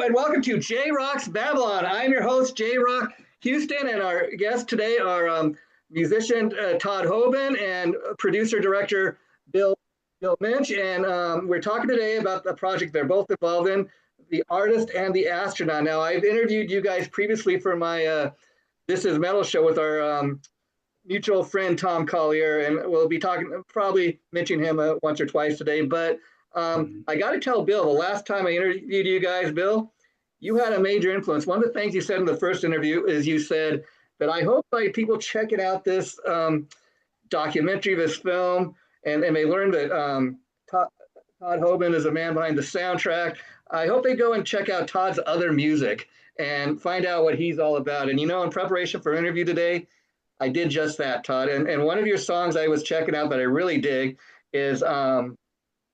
and welcome to JROCK's Babylon. I'm your host, JROCK Houston, and our guests today are musician Todd Hobin and producer-director Bill Muench. And we're talking today about the project they're both involved in, the Artist and the Astronaut. Now, I've interviewed you guys previously for my This Is Metal show with our mutual friend, Tom Collier, and we'll be probably mentioning him once or twice today. But I got to tell Bill, the last time I interviewed you guys, Bill, you had a major influence. One of the things you said in the first interview is you said that I hope people checking out this documentary, this film, and they learn that Todd Hobin is the man behind the soundtrack. I hope they go and check out Todd's other music and find out what he's all about. And, in preparation for our interview today, I did just that, Todd. And one of your songs I was checking out that I really dig is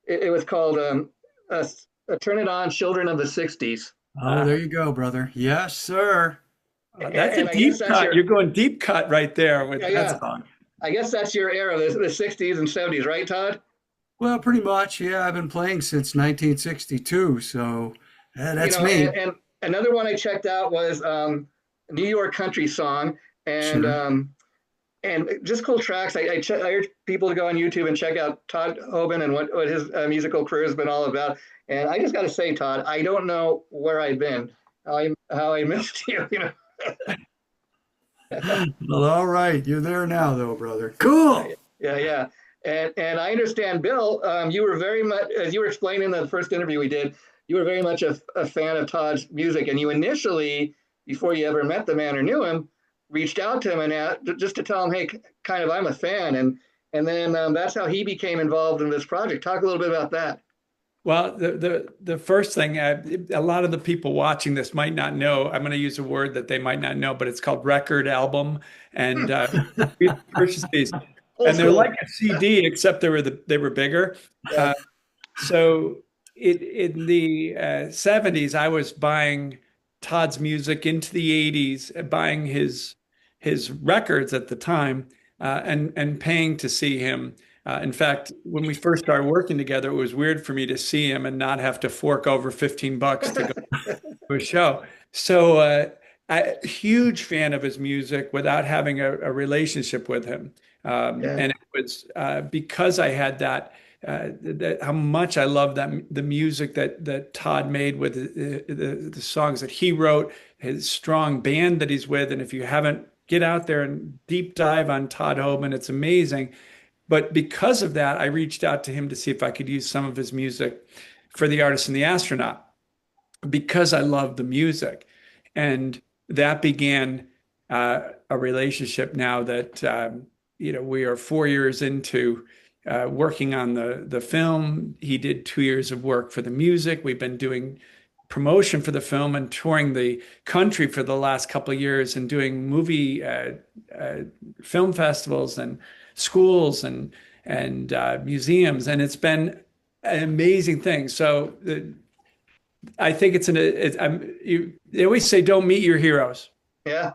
it was called Turn It On, Children of the 60s. Oh, there you go, brother. Yes, sir. That's a deep cut. You're going deep cut right there with that song. I guess that's your era, the 60s and 70s, right, Todd? Well, pretty much, yeah. I've been playing since 1962, so that's me. And another one I checked out was New York Country Song, and sure. And just cool tracks. I urge people to go on YouTube and check out Todd Hobin and what his musical career has been all about. And I just got to say, Todd, I don't know where I've been, how I missed you. Well, all right, you're there now, though, brother. Cool. Yeah. And I understand, Bill, you were very much, as you were explaining in the first interview we did, you were very much a fan of Todd's music, and you initially, before you ever met the man or knew him, reached out to him and just to tell him, hey, kind of, I'm a fan. And then that's how he became involved in this project. Talk a little bit about that. Well, the first thing, a lot of the people watching this might not know. I'm going to use a word that they might not know, but it's called record album. And we purchased these, and they're like a CD, except they were bigger. Yeah. So in the 70s, I was buying Todd's music into the 80s, buying his records at the time, and paying to see him. In fact, when we first started working together, it was weird for me to see him and not have to fork over $15 to go to a show. So a huge fan of his music without having a relationship with him. And it was because I had that how much I love the music that Todd made with the songs that he wrote, his strong band that he's with. And if you haven't, get out there and deep dive on Todd Hobin. It's amazing. But because of that, I reached out to him to see if I could use some of his music for the Artist and the Astronaut, because I love the music. And that began a relationship now that, we are 4 years into working on the film. He did 2 years of work for the music. We've been doing promotion for the film and touring the country for the last couple of years and doing movie film festivals and schools and museums, and it's been an amazing thing. So I think they always say, don't meet your heroes. Yeah.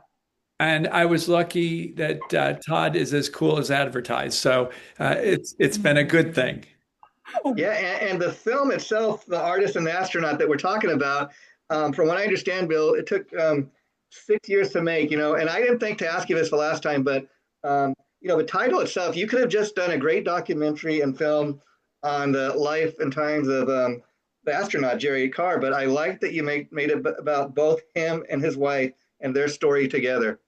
And I was lucky that Todd is as cool as advertised. So it's been a good thing. Yeah, and the film itself, The Artist and the Astronaut that we're talking about, from what I understand, Bill, it took 6 years to make, and I didn't think to ask you this the last time, but the title itself, you could have just done a great documentary and film on the life and times of the astronaut, Jerry Carr, but I like that you made it about both him and his wife and their story together.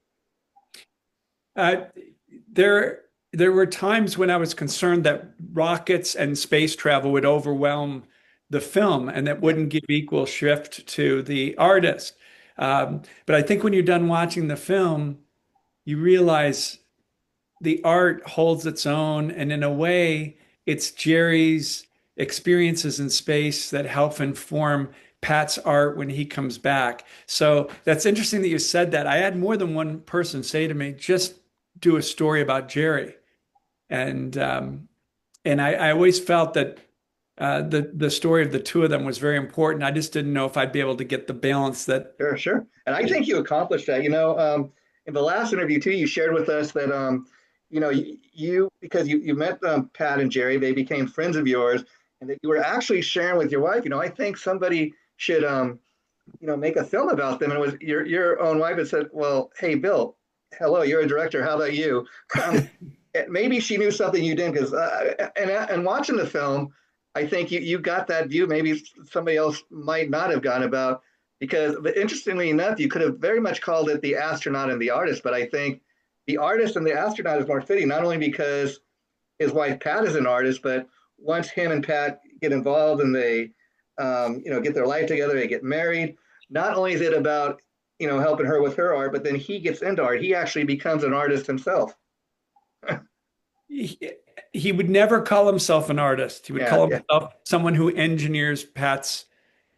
There were times when I was concerned that rockets and space travel would overwhelm the film and that wouldn't give equal shift to the artist. But I think when you're done watching the film, you realize the art holds its own. And in a way, it's Jerry's experiences in space that help inform Pat's art when he comes back. So that's interesting that you said that. I had more than one person say to me, just do a story about Jerry. And I always felt that the story of the two of them was very important. I just didn't know if I'd be able to get the balance that. Sure. And I think you accomplished that. In the last interview too, you shared with us that you because you met Pat and Jerry, they became friends of yours, and that you were actually sharing with your wife. I think somebody should make a film about them. And it was your own wife that said, well, hey, Bill, hello, you're a director. How about you? Maybe she knew something you didn't, because and watching the film, I think you got that view maybe somebody else might not have gotten about, because interestingly enough, you could have very much called it The Astronaut and the Artist, but I think The Artist and the Astronaut is more fitting, not only because his wife Pat is an artist, but once him and Pat get involved and they get their life together, they get married. Not only is it about helping her with her art, but then he gets into art. He actually becomes an artist himself. He would never call himself an artist. He would call himself someone who engineers Pat's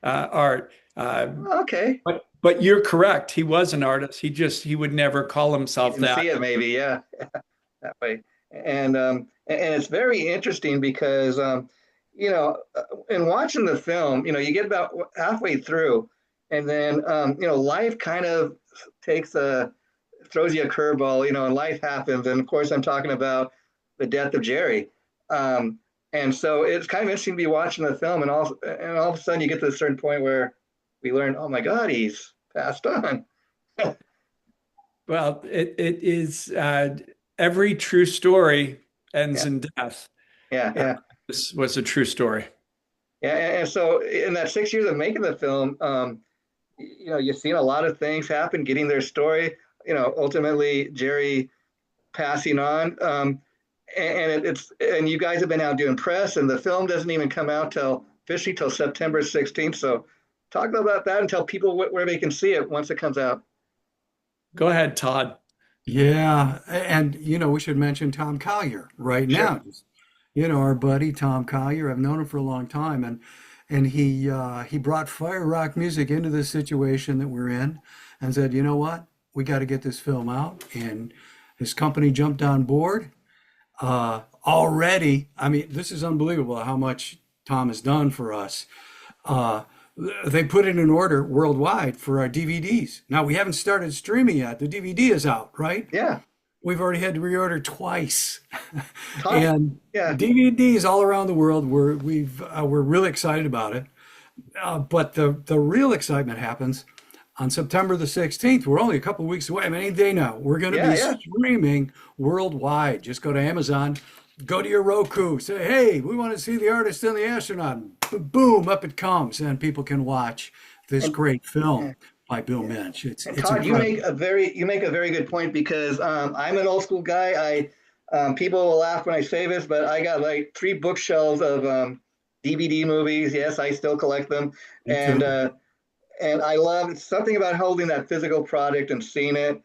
art. Okay. But you're correct. He was an artist. He would never call himself that. See it maybe, yeah, that way. And it's very interesting because in watching the film, you get about halfway through, and then life kind of throws you a curveball, and life happens. And of course, I'm talking about the death of Jerry. And so it's kind of interesting to be watching the film, and all of a sudden you get to a certain point where we learn, oh my God, he's passed on. Well, it is every true story ends in death. Yeah. This was a true story. Yeah, and so in that 6 years of making the film, you've seen a lot of things happen, getting their story. Ultimately Jerry passing on, and you guys have been out doing press, and the film doesn't even come out officially till September 16th. So talk about that and tell people where they can see it once it comes out. Go ahead, Todd. Yeah, and we should mention Tom Collier right now. Our buddy Tom Collier. I've known him for a long time, and he brought Fire Rock Music into this situation that we're in, and said, you know what, we got to get this film out. And his company jumped on board. Already, I mean, this is unbelievable how much Tom has done for us. They put in an order worldwide for our DVDs. Now, we haven't started streaming yet. The DVD is out, right? Yeah. We've already had to reorder twice. And DVDs all around the world, we're really excited about it. But the real excitement happens on September the 16th. We're only a couple of weeks away. I mean, any day now. We're going to be streaming worldwide. Just go to Amazon, go to your Roku, say, hey, we want to see The Artist and the Astronaut. Boom, up it comes, and people can watch this great film by Bill Muench. It's Todd, you make a very good point, because I'm an old school guy. People will laugh when I say this, but I got like 3 bookshelves of DVD movies. Yes, I still collect them, and I love something about holding that physical product and seeing it,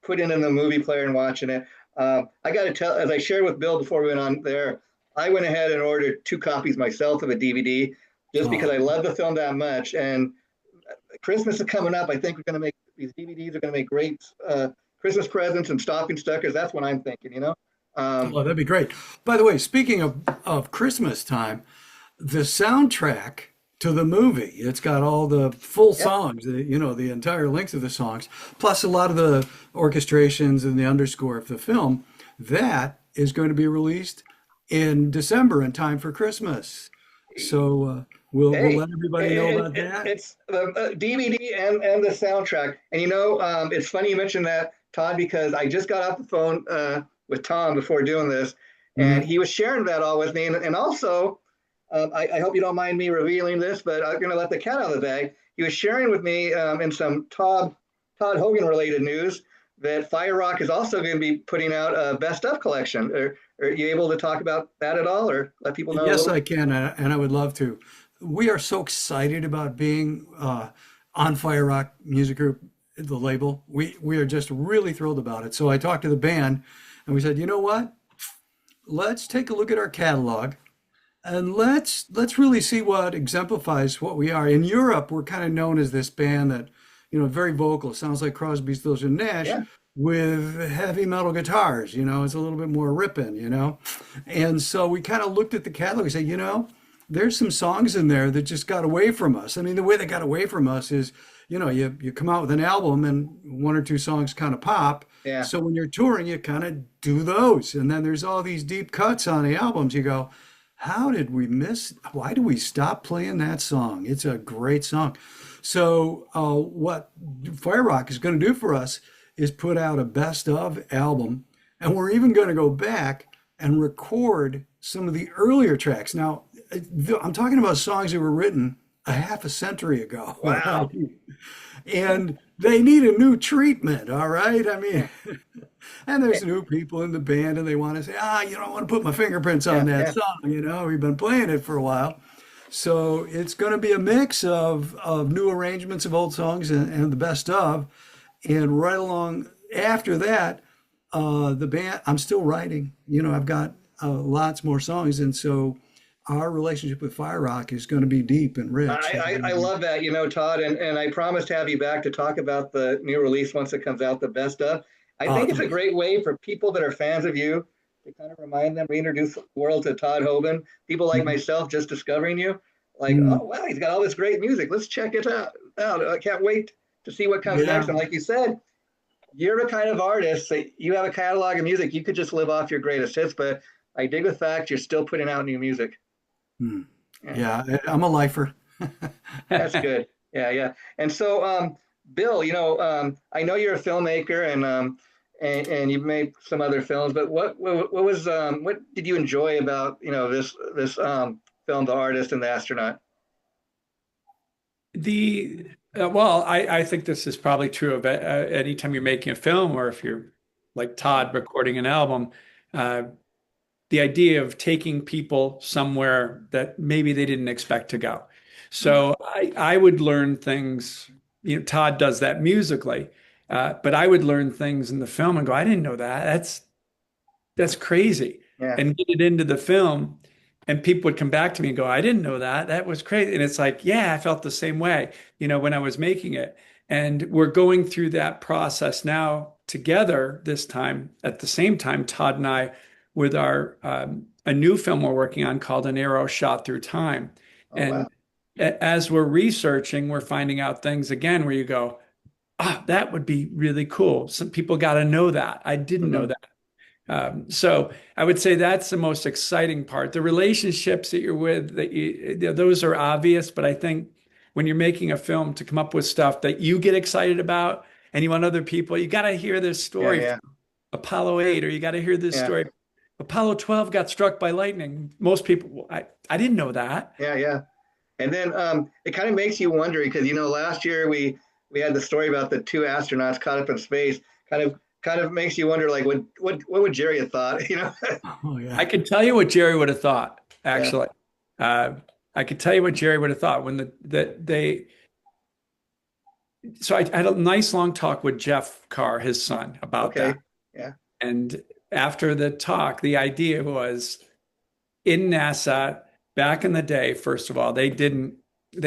putting it in the movie player and watching it. I got to tell, as I shared with Bill before we went on there, I went ahead and ordered 2 copies myself of a DVD just because I love the film that much. And Christmas is coming up. I think these DVDs are going to make great Christmas presents and stocking stuffers. That's what I'm thinking, well, that'd be great. By the way, speaking of Christmas time, the soundtrack to the movie, it's got all the full songs, the entire length of the songs, plus a lot of the orchestrations and the underscore of the film. That is going to be released in December in time for Christmas. So we'll let everybody know about that. It's the DVD and the soundtrack. And it's funny you mentioned that, Todd, because I just got off the phone with Tom before doing this, and he was sharing that all with me. And also, I hope you don't mind me revealing this, but I'm going to let the cat out of the bag. He was sharing with me in some Todd Hobin related news that Fire Rock is also going to be putting out a best of collection. Are you able to talk about that at all, or let people know? Yes, I can, and I would love to. We are so excited about being on Fire Rock Music Group, the label. We are just really thrilled about it. So I talked to the band, and we said, you know what? Let's take a look at our catalog, and let's really see what exemplifies what we are. In Europe, we're kind of known as this band that, very vocal, sounds like Crosby, Stills and Nash, with heavy metal guitars. It's a little bit more ripping, And so we kind of looked at the catalog and said, there's some songs in there that just got away from us. I mean, the way they got away from us is, you come out with an album and 1 or 2 songs kind of pop. Yeah. So when you're touring, you kind of do those. And then there's all these deep cuts on the albums. You go, why did we stop playing that song? It's a great song. So what Fire Rock is going to do for us is put out a best of album, and we're even going to go back and record some of the earlier tracks. Now, I'm talking about songs that were written a half a century ago. Wow. And they need a new treatment, all right? I mean, and there's new people in the band and they want to say, I want to put my fingerprints on Yeah, that yeah. song, we've been playing it for a while. So it's going to be a mix of new arrangements of old songs and the best of. And right along after that, the band, I'm still writing. I've got lots more songs. And so our relationship with Fire Rock is going to be deep and rich. I love that, Todd, and I promise to have you back to talk about the new release once it comes out, the best of. I think it's a great way for people that are fans of you to kind of remind them, reintroduce the world to Todd Hobin. People like myself just discovering you, like, oh, wow, he's got all this great music. Let's check it out. I can't wait to see what comes next. And like you said, you're a kind of artist that you have a catalog of music. You could just live off your greatest hits, but I dig the fact you're still putting out new music. Yeah, I'm a lifer. That's good. Yeah, yeah. And so, Bill, I know you're a filmmaker and you've made some other films, but what did you enjoy about this film, The Artist and the Astronaut? I think this is probably true of anytime you're making a film, or if you're like Todd recording an album. The idea of taking people somewhere that maybe they didn't expect to go. So I would learn things, Todd does that musically, but I would learn things in the film and go, I didn't know that. That's crazy. Yeah. And get it into the film, and people would come back to me and go, I didn't know that. That was crazy. And it's like, yeah, I felt the same way, when I was making it. And we're going through that process now together this time, at the same time, Todd and I, with our a new film we're working on called An Arrow Shot Through Time. Oh, And wow. as we're researching, we're finding out things again where you go, that would be really cool. Some people got to know that. I didn't know that. So I would say that's the most exciting part. The relationships that you're with, those are obvious, but I think when you're making a film, to come up with stuff that you get excited about and you want other people, you got to hear this story Yeah, from Apollo 8, or you got to hear this yeah, story. Apollo 12 got struck by lightning. Most people, I didn't know that. yeah, yeah. And then it kind of makes you wonder because last year we had the story about the two astronauts caught up in space. Kind of makes you wonder, like, what would Jerry have thought? Oh, yeah. I could tell you what Jerry would have thought, Yeah. actually. I could tell you what Jerry would have thought when so I had a nice long talk with Jeff Carr, his son, about Okay. that. Yeah. And after the talk, the idea was in NASA back in the day, first of all, they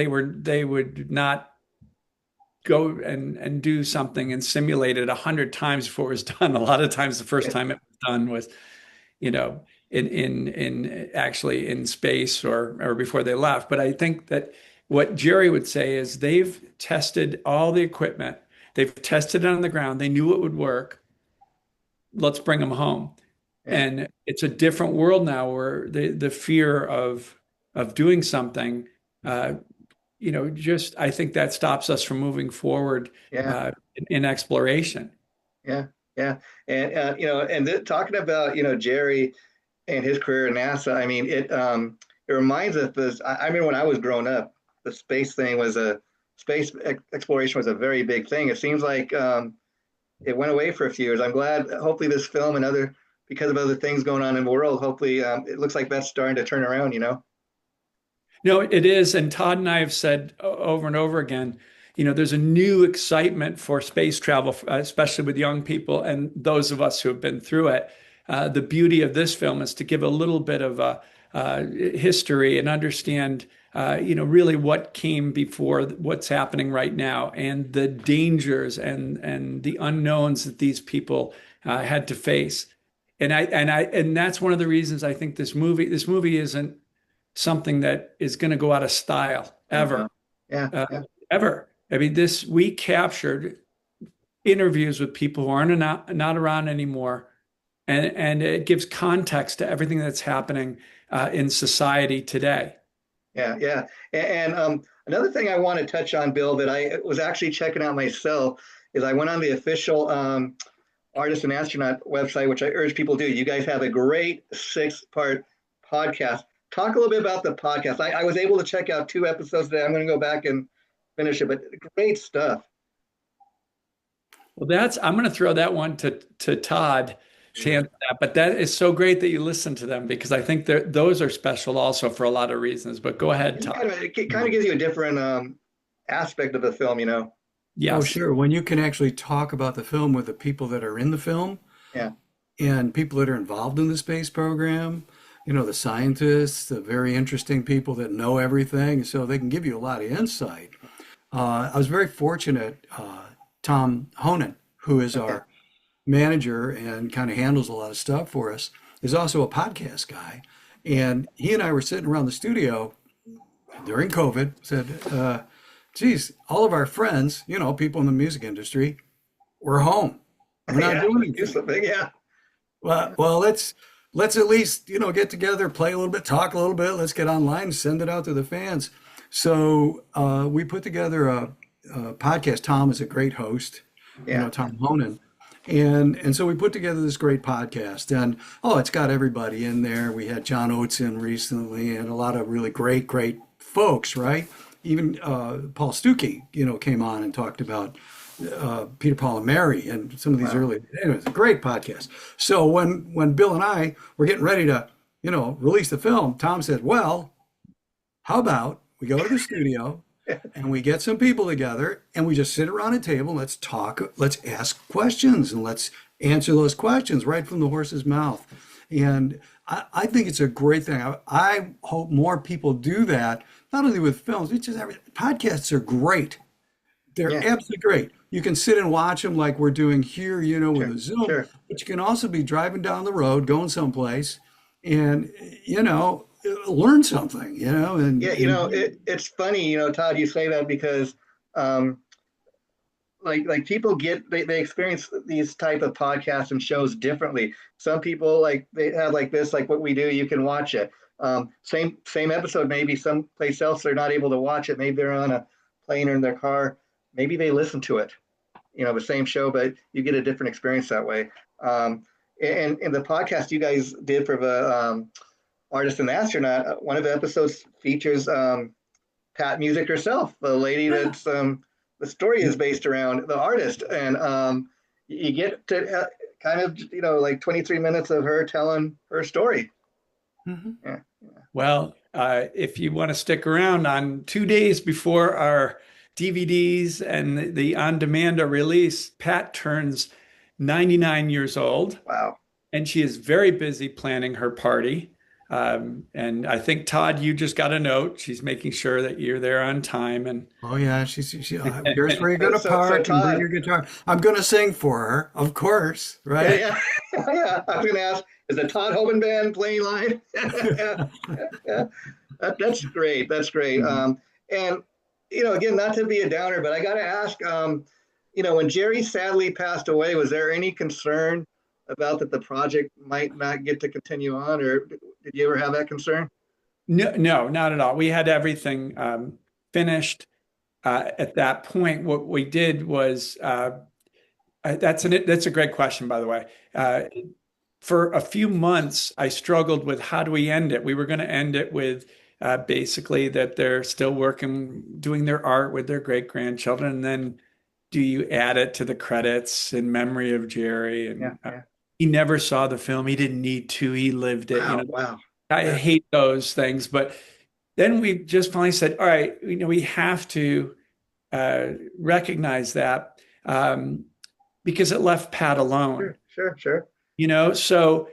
would not go and do something and simulate it 100 times before it was done. A lot of times the first time it was done was, in actually in space or before they left. But I think that what Jerry would say is they've tested all the equipment. They've tested it on the ground. They knew it would work. Let's bring them home. Yeah. And it's a different world now where the fear of doing something, just I think that stops us from moving forward Yeah. in exploration. Yeah. Yeah. And talking about Jerry and his career in NASA, I mean it reminds us this. I mean, when I was growing up, the space exploration was a very big thing. It seems like it went away for a few years. I'm glad. Hopefully, this film and because of other things going on in the world, hopefully it looks like that's starting to turn around. No, it is. And Todd and I have said over and over again, there's a new excitement for space travel, especially with young people and those of us who have been through it. The beauty of this film is to give a little bit of a history and understand, really what came before what's happening right now, and the dangers and the unknowns that these people had to face. And that's one of the reasons I think this movie isn't something that is going to go out of style ever. Yeah. Ever. I mean, we captured interviews with people who aren't not around anymore, and it gives context to everything that's happening in society today. Yeah, yeah. And another thing I want to touch on, Bill, that I was actually checking out myself is I went on the official Artist and Astronaut website, which I urge people to do. You guys have a great 6-part podcast. Talk a little bit about the podcast. I was able to check out 2 episodes today. I'm going to go back and finish it, but great stuff. Well, I'm going to throw that one to Todd to answer that. But that is so great that you listen to them because I think those are special also for a lot of reasons. But go ahead, Todd. It kind of gives you a different aspect of the film, you know? Oh, Yes. sure. When you can actually talk about the film with the people that are in the film Yeah. and people that are involved in the space program, the scientists, the very interesting people that know everything, so they can give you a lot of insight. I was very fortunate. Tom Honan, who is Okay. our manager and kind of handles a lot of stuff for us, is also a podcast guy. And he and I were sitting around the studio during COVID, said, geez, all of our friends, people in the music industry, we're home. We're not Yeah. doing Do anything. something. Yeah. Well, let's at least, get together, play a little bit, talk a little bit. Let's get online, send it out to the fans. So we put together a podcast. Tom is a great host, Yeah. Tom Honan. And so we put together this great podcast, and it's got everybody in there. We had John Oates in recently, and a lot of really great folks, right? Even Paul Stuckey, came on and talked about Peter, Paul, and Mary, and some of these Wow. early. Anyway, it's a great podcast. So when Bill and I were getting ready to, release the film, Tom said, "Well, how about we go to the studio and we get some people together and we just sit around a table, let's talk, let's ask questions, and let's answer those questions right from the horse's mouth." And I think it's a great thing. I hope more people do that, not only with films, it's just podcasts are great. They're Yeah. absolutely great. You can sit and watch them like we're doing here, with Sure. a Zoom, Sure. but you can also be driving down the road, going someplace, and learn something, and Yeah. It's funny, Todd, you say that because um, like people they experience these type of podcasts and shows differently. Some people like they have like this, like what we do, you can watch it. Same episode, maybe someplace else they're not able to watch it. Maybe they're on a plane or in their car. Maybe they listen to it, the same show, but you get a different experience that way. And the podcast you guys did for the Artist and Astronaut, one of the episodes features Pat Musick herself, the lady that's the story is based around the artist, and you get to kind of like 23 minutes of her telling her story. Mhm. Yeah. Well, if you want to stick around, on 2 days before our DVDs and the on-demand are released, Pat turns 99 years old, Wow. and she is very busy planning her party. And I think, Todd, you just got a note. She's making sure that you're there on time. And Oh yeah, here's where you're gonna So park and bring Todd, your guitar. I'm gonna sing for her, of course, yeah, right? yeah, yeah. I was going to ask, is the Todd Hobin band playing live? Yeah, yeah. That's great. That's great. Mhm. And again, not to be a downer, but I got to ask, when Jerry sadly passed away, was there any concern about that the project might not get to continue on, or did you ever have that concern? no, no, not at all. We had everything finished at that point. What we did was that's a great question, by the way. For a few months, I struggled with how do we end it. We were going to end it with basically that they're still working, doing their art with their great grandchildren, and then do you add it to the credits in memory of Jerry? Yeah, And yeah. he never saw the film. He didn't need to. He lived it. Wow, wow. I Yeah, hate those things. But then we just finally said, all right, we have to recognize that because it left Pat alone. sure. So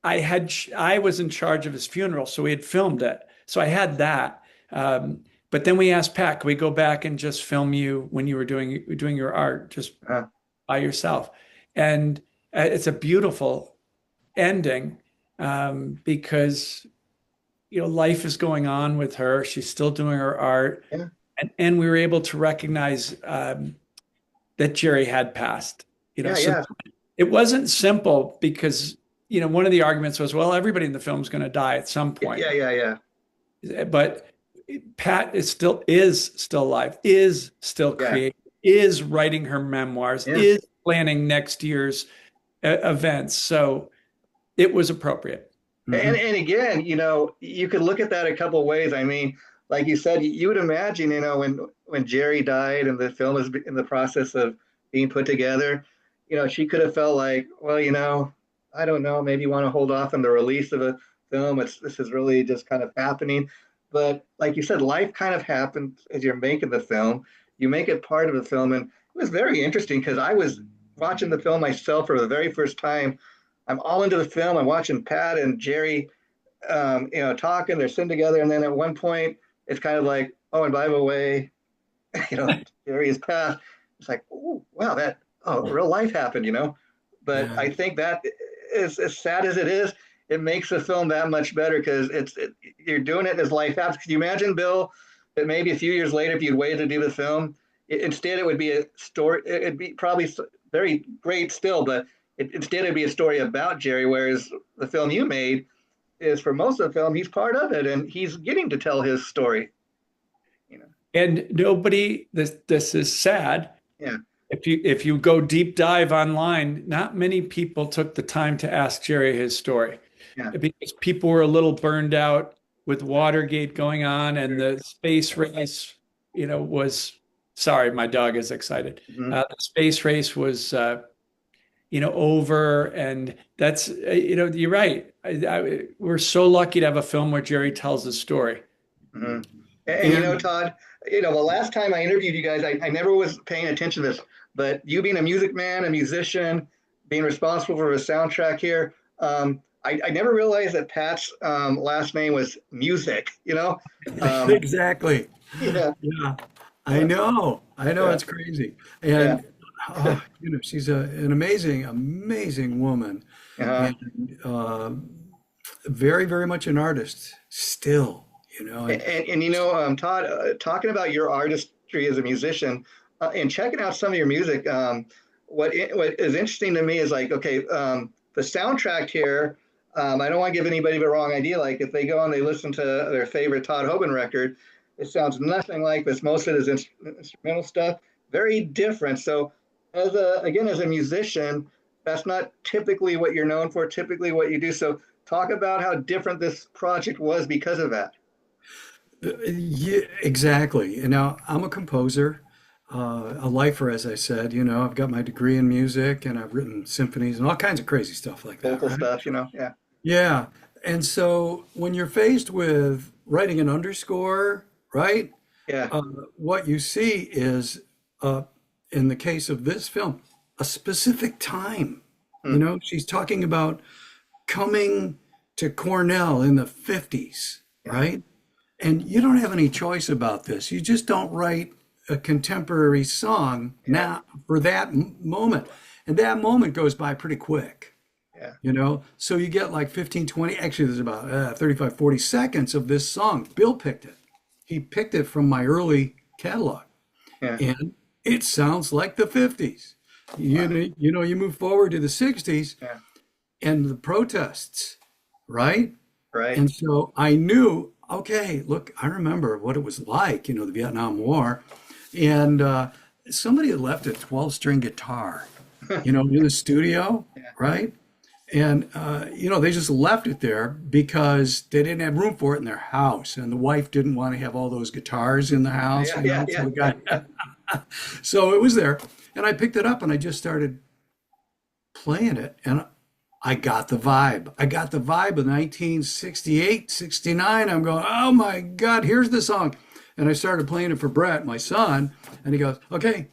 I was in charge of his funeral, so we had filmed it. So I had that. But then we asked Pat, can we go back and just film you when you were doing your art just Uh, by yourself? And it's a beautiful ending because life is going on with her. She's still doing her art, yeah, and we were able to recognize that Jerry had passed. yeah, So yeah, it wasn't simple because one of the arguments was, well, everybody in the film is going to die at some point. yeah. but Pat is still alive, is still Yeah. creating, is writing her memoirs, Yeah. is planning next year's events. So it was appropriate. And again, you could look at that a couple of ways. I mean, like you said, you would imagine, when Jerry died and the film was in the process of being put together, she could have felt like, well, I don't know, maybe you want to hold off on the release of a film. This is really just kind of happening. But like you said, life kind of happened as you're making the film. You make it part of the film, and it was very interesting because I was watching the film myself for the very first time. I'm all into the film. I'm watching Pat and Jerry, talking. They're sitting together, and then at one point, it's kind of like, oh, and by the way, Jerry is passed. It's like, oh, wow, real life happened. But Yeah. I think that is as sad as it is. It makes the film that much better because you're doing it as life happens. Could you imagine, Bill, that maybe a few years later, if you'd waited to do the film, instead it would be a story. It'd be probably very great still, but instead it'd be a story about Jerry, whereas the film you made is, for most of the film, he's part of it and he's getting to tell his story. And this is sad. Yeah. If you go deep dive online, not many people took the time to ask Jerry his story. Yeah. Because people were a little burned out with Watergate going on and the space race, was, sorry, my dog is excited. Mm-hmm. The space race was, over. And that's, you're right. We're so lucky to have a film where Jerry tells his story. Mm-hmm. And Todd, the last time I interviewed you guys, I never was paying attention to this, but you being a music man, a musician, being responsible for the soundtrack here, I never realized that Pat's last name was Musick, Exactly. Yeah. Yeah. I know. Yeah. It's crazy. And, she's an amazing woman. Uh-huh. And very, very much an artist still. Todd, talking about your artistry as a musician and checking out some of your music, what is interesting to me is like, okay, the soundtrack here, I don't want to give anybody the wrong idea. Like if they go and they listen to their favorite Todd Hobin record, it sounds nothing like this. Most of it is instrumental stuff, very different. So as a musician, that's not typically what you're known for, typically what you do. So talk about how different this project was because of that. Yeah, exactly. And now I'm a composer, a lifer, as I said. I've got my degree in music and I've written symphonies and all kinds of crazy stuff like that. Vocal Right? stuff, yeah. Yeah. And so when you're faced with writing an underscore, right, Yeah. what you see is, in the case of this film, a specific time. She's talking about coming to Cornell in the 50s, right? And you don't have any choice about this. You just don't write a contemporary song now for that moment. And that moment goes by pretty quick. Yeah. So you get like 15, 20, actually there's about 35, 40 seconds of this song. Bill picked it. He picked it from my early catalog. Yeah. And it sounds like the 50s. You move forward to the 60s and the protests, right? Right. And so I knew, okay, look, I remember what it was like, the Vietnam War. And somebody had left a 12-string guitar, in the studio, right? And, they just left it there because they didn't have room for it in their house. And the wife didn't want to have all those guitars in the house. So it was there. And I picked it up and I just started playing it. And I got the vibe. I got the vibe of 1968, 69. I'm going, oh my God, here's the song. And I started playing it for Brett, my son. And he goes, okay,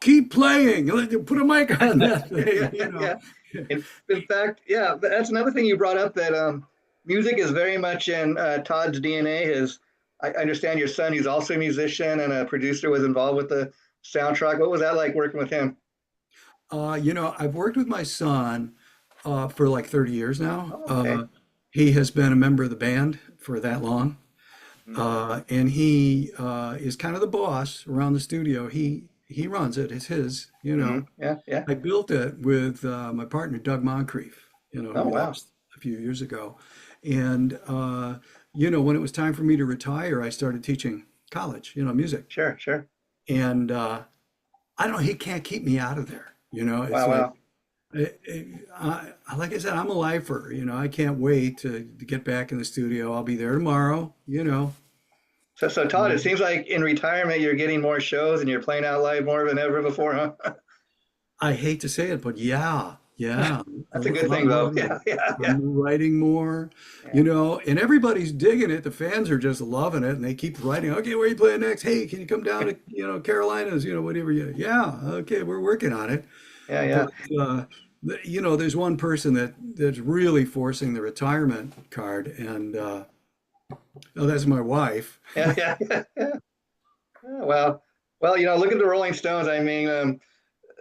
keep playing. Put a mic on that thing. In fact, that's another thing you brought up, that music is very much in Todd's DNA. I understand your son, who's also a musician and a producer, was involved with the soundtrack. What was that like working with him? I've worked with my son for like 30 years now. Oh, okay. He has been a member of the band for that long. And he is kind of the boss around the studio. He runs it. It's his, Yeah. I built it with my partner, Doug Moncrief, who Oh, wow. lost a few years ago. And, when it was time for me to retire, I started teaching college, music. Sure, sure. And I don't know, he can't keep me out of there. It's Wow, like, wow. like I said, I'm a lifer. I can't wait to get back in the studio. I'll be there tomorrow. So Todd, it seems like in retirement you're getting more shows and you're playing out live more than ever before, huh? I hate to say it, but yeah, yeah, a That's a good lot thing, more. though. Yeah, yeah, yeah, I'm writing more, yeah. and everybody's digging it. The fans are just loving it, and they keep writing. Okay, where are you playing next? Hey, can you come down to Carolinas? Whatever you. Yeah, okay, we're working on it. Yeah, But yeah. there's one person that's really forcing the retirement card, and oh, that's my wife. Yeah, yeah, yeah, yeah. Well, look at the Rolling Stones. I mean,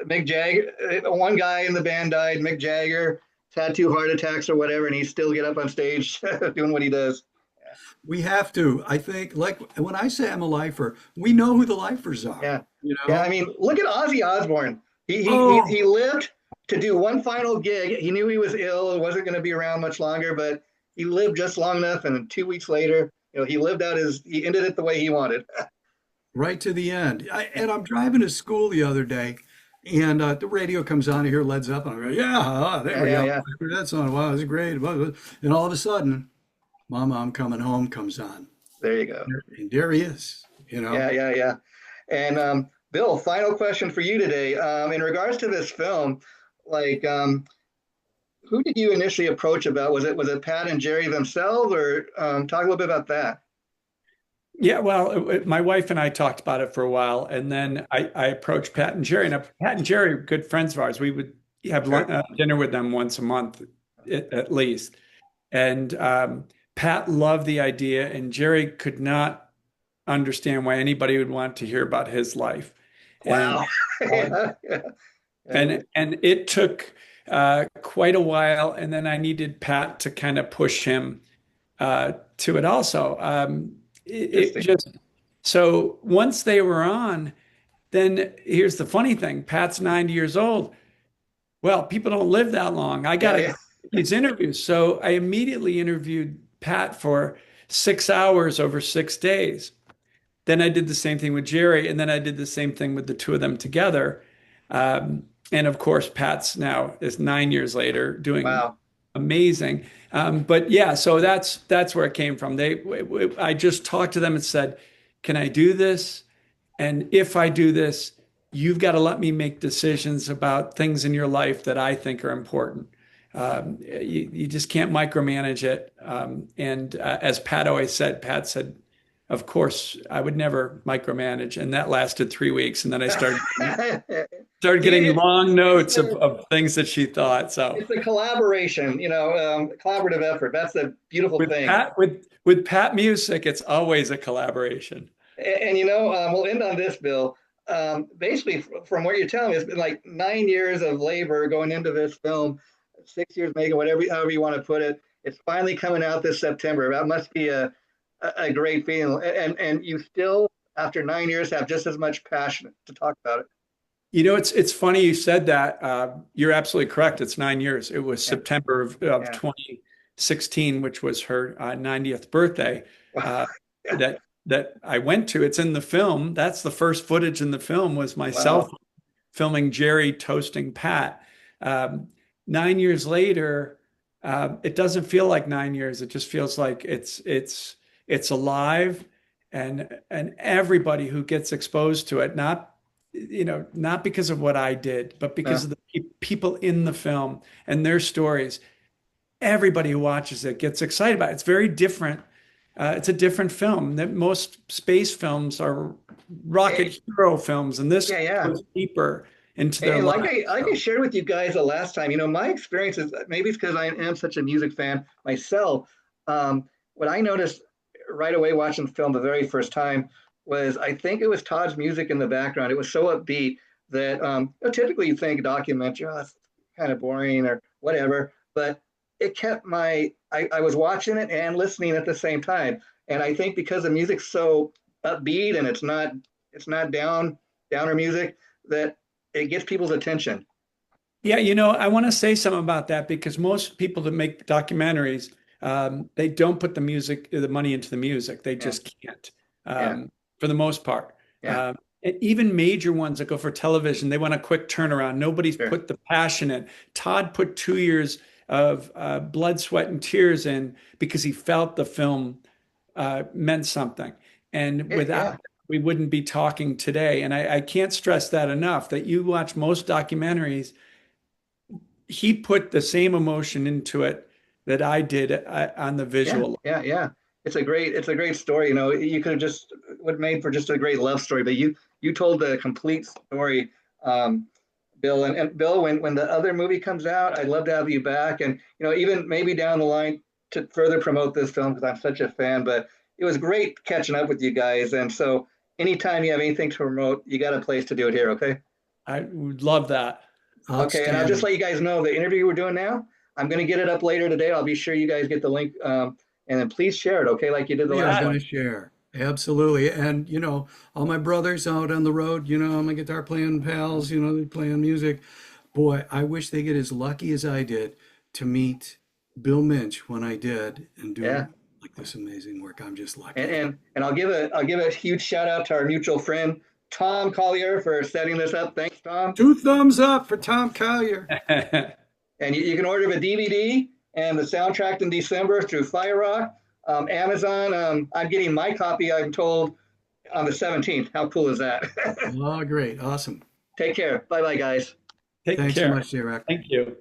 Mick Jagger, one guy in the band died. Mick Jagger had 2 heart attacks or whatever, and he still get up on stage doing what he does. We have to. I think, like when I say I'm a lifer, we know who the lifers are. Yeah, You yeah. I know? mean, look at Ozzy Osbourne. He Oh, lived to do one final gig. He knew he was ill and wasn't going to be around much longer, but he lived just long enough. And 2 weeks later, he ended it the way he wanted. right to the end. And I'm driving to school the other day, and the radio comes on. I hear Led Zeppelin. I go, yeah, there Yeah, we yeah, go. yeah. I heard that song. Wow, it's great. And all of a sudden, Mama, I'm Coming Home comes on. There you go. And there he is. Yeah, yeah, yeah. And Bill, final question for you today. In regards to this film, like, who did you initially approach about? Was it Pat and Jerry themselves, or talk a little bit about that? Yeah, well, my wife and I talked about it for a while, and then I approached Pat and Jerry. Now, Pat and Jerry are good friends of ours. We would have Sure. dinner with them once a month, at least. And Pat loved the idea, and Jerry could not understand why anybody would want to hear about his life. And Wow. um, Yeah, yeah, yeah. and it took quite a while, and then I needed Pat to kind of push him to it also. It Interesting. just so once they were on, then here's the funny thing: Pat's 90 years old. Well, people don't live that long. I got Yeah, to yeah. get these interviews, so I immediately interviewed Pat for 6 hours over 6 days. Then I did the same thing with Jerry, and then I did the same thing with the two of them together. And of course, Pat's now is 9 years later doing Wow. amazing. But yeah, so that's where it came from. I just talked to them and said, "Can I do this? And if I do this, you've got to let me make decisions about things in your life that I think are important. You just can't micromanage it." And as Pat said, of course, I would never micromanage. And that lasted 3 weeks. And then I started See, getting it's, long notes it's of things that she thought. So it's a collaboration, collaborative effort. That's the beautiful with thing. Pat Musick, it's always a collaboration. And we'll end on this, Bill. Basically, from what you're telling me, it's been like 9 years of labor going into this film, 6 years making whatever, however you want to put it. It's finally coming out this September. That must be a great feeling. And you still, after 9 years, have just as much passion to talk about it. It's funny you said that. You're absolutely correct. It's 9 years. It was Yeah, September of yeah. 2016, which was her 90th birthday. Uh, Yeah. that I went to. It's in the film. That's the first footage in the film was myself Wow. filming Jerry toasting Pat. Um, 9 years later, it doesn't feel like 9 years. It just feels like it's alive, and everybody who gets exposed to it, not because of what I did, but because Yeah. of the people in the film and their stories. Everybody who watches it gets excited about it. It's very different. It's a different film. That most space films are rocket hero films, and this Yeah, yeah. goes deeper into their And lives. like I shared with you guys the last time, my experience is maybe it's because I am such a music fan myself. What I noticed right away watching the film the very first time was I think it was Todd's music in the background. It was so upbeat that typically you think documentary, oh, that's kind of boring or whatever, but it kept I was watching it and listening at the same time. And I think because the music's so upbeat and it's not downer music that it gets people's attention. Yeah, I want to say something about that because most people that make documentaries, they don't put the money into the music. They Yeah. just can't, Yeah. for the most part. Yeah. And even major ones that go for television, they want a quick turnaround. Nobody's Sure. put the passion in. Todd put 2 years of blood, sweat, and tears in because he felt the film meant something. And Yeah. without Yeah. that, we wouldn't be talking today. And I can't stress that enough, that you watch most documentaries, he put the same emotion into it that I did on the Yeah. visual. Yeah. Yeah. It's a great story. You know, you could have just would made for just a great love story, but you told the complete story, Bill. And Bill, when the other movie comes out, I'd love to have you back, and you know, even maybe down the line to further promote this film because I'm such a fan. But it was great catching up with you guys, and so anytime you have anything to promote, you got a place to do it here. Okay. I would love that. Okay, and I'll just Outstanding. let you guys know the interview we're doing now. I'm going to get it up later today. I'll be sure you guys get the link, and then please share it, okay, like you did the We are last going one. to share. Absolutely. And, all my brothers out on the road, all my guitar playing pals, they're playing music. Boy, I wish they get as lucky as I did to meet Bill Muench when I did and Yeah, do like this amazing work. I'm just and lucky. and I'll give a huge shout out to our mutual friend Tom Collier for setting this up. Thanks, Tom. Two thumbs up for Tom Collier. And you can order the DVD and the soundtrack in December through FireRock, Amazon. I'm getting my copy. I'm told on the 17th. How cool is that? Oh, great. Awesome. Take care. Bye bye, guys. Take Thanks so care. much, JROCK. Thank you.